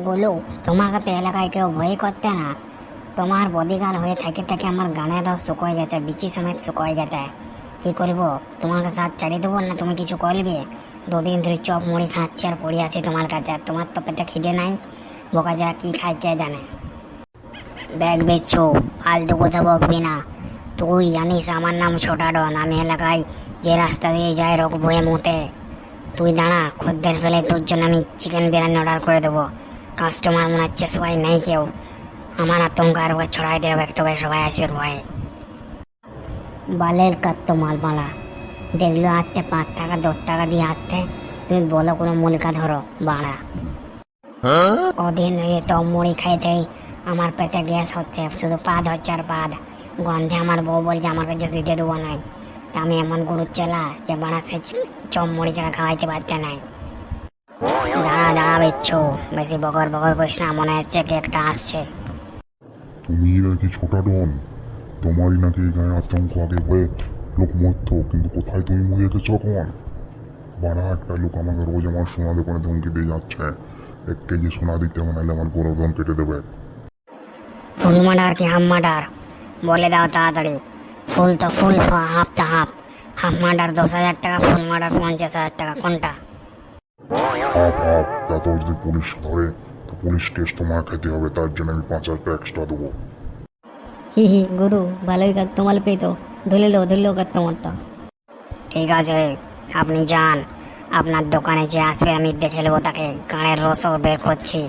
গোলু, তোমাকে তো এলাকায় কেউ ভয় করতে না। তোমার বডিগার্ড হয়ে থেকে থেকে আমার গানের রস শুকোয় গেছে, বিচি সমেত শুকোয় গেছে। কি করবো? তোমাকে সাথ ছাড়িয়ে দেবো না তুমি কিছু করবে? দুদিন ধরে চপ মুড়ি খাচ্ছি আর পড়ে আছি তোমার কাছে, আর তোমার তো পেটে খিদে নাই। বোকা যারা কি খায় কে জানে। ব্যাগ বেচছো, ফালতু কথা বকবি না। তুই জানিস আমার নাম ছোটা ডন, আমি এলাকায় যে রাস্তা দিয়ে যাই রোগ বয়ে মুতে। তুই দাঁড়া, খদ্দের ফেলে তোর জন্য আমি চিকেন বিরিয়ানি অর্ডার করে দেবো। কাস্টমার মনে হচ্ছে সবাই নেই কেউ, আমার আতঙ্ক আর ছড়াই দেবে, তবে সবাই আসবে ভয়ে। বালের কাত্ত মালমালা দেখলো হাঁটতে 5 টাকা 10 টাকা দিয়ে হাঁটতে, তুমি বলো কোনো মুলকা ধরো বাড়া। কদিন ধরে তো মুড়ি খাইতেই আমার পেটে গ্যাস হচ্ছে, শুধু পাদ হচ্ছে আর পাদ। গন্ধে আমার বউ বলছে আমাকে যদি দিতে দেবো নাই। তা আমি এমন গরুর চেলা যে বাড়া সে চপ মুড়ি ছাড়া খাওয়াইতে পারছে নাই। দাঁড়া দাঁড়া বেচ্ছো, বেশি বকর বকর করিস না, মনে হচ্ছে কি একটা আসছে। তুমি নাকি ছোটা ডন, তোমারই নাকি এই গায়ে আতঙ্ক, আগে ভয়ে লোক মরতো, কিন্তু কোথায় তুমি মরে গেছো এখন? বাড়া একটা লোক আমাকে রোজ আমার সোনা দোকানে ধমকি দিয়ে যাচ্ছে, 1 কেজি সোনা দিতে হবে, নাহলে আমার গরদন কেটে দেবে। ফুল মার্ডার কি হাফ মার্ডার? বলে দাও তাড়াতাড়ি। ফুল তো ফুল, হাফ তো হাফ। হাফ মার্ডার 10,000 টাকা, ফুল মার্ডার 50,000 টাকা, কোনটা? হাফ হাফ, তাতেও যদি পুলিশ ধরে তো পুলিশ কেস তোমার খেতে হবে, তার জন্য আমি 5,000 টাকা এক্সট্রা দেবো। হি হি, গুরু ভালোই কাস্টমার পেতো, ধরলো কাস্টমারটা। ঠিক আছে, আপনি যান, আপনার দোকানে যে আসবে আমি দেখে নেবো তাকে। গানের রসও বের করছি,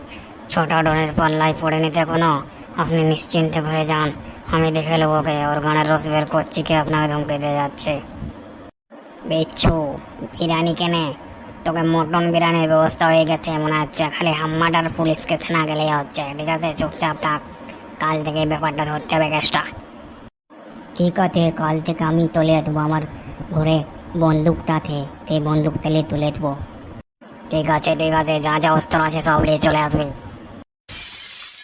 ছোট ডনের পাল্লায় পড়ে নিতে কোনো। আপনি নিশ্চিন্তে ঘুরে যান, আমি দেখে নেবো ওকে, ওর গানের রস বের করছি কে আপনাকে ধমকে দিয়ে যাচ্ছে। বেচ্ছু, বিরিয়ানি কেনে? তোকে মটন বিরিয়ানির ব্যবস্থা হয়ে গেছে মনে হচ্ছে, খালি হাম্মাটার পুলিশকে না গেলেই হচ্ছে। ঠিক আছে, চুপচাপ থাক, কাল থেকে এই ব্যাপারটা ধরতে হবে কেসটা। ঠিক আছে, কাল থেকে আমি তুলে দেবো, আমার ঘরে বন্দুকটাতে এই বন্দুক তেলে তুলে দেবো। ঠিক আছে ঠিক আছে, যা যা অস্ত্র আছে সব নিয়ে চলে আসবি।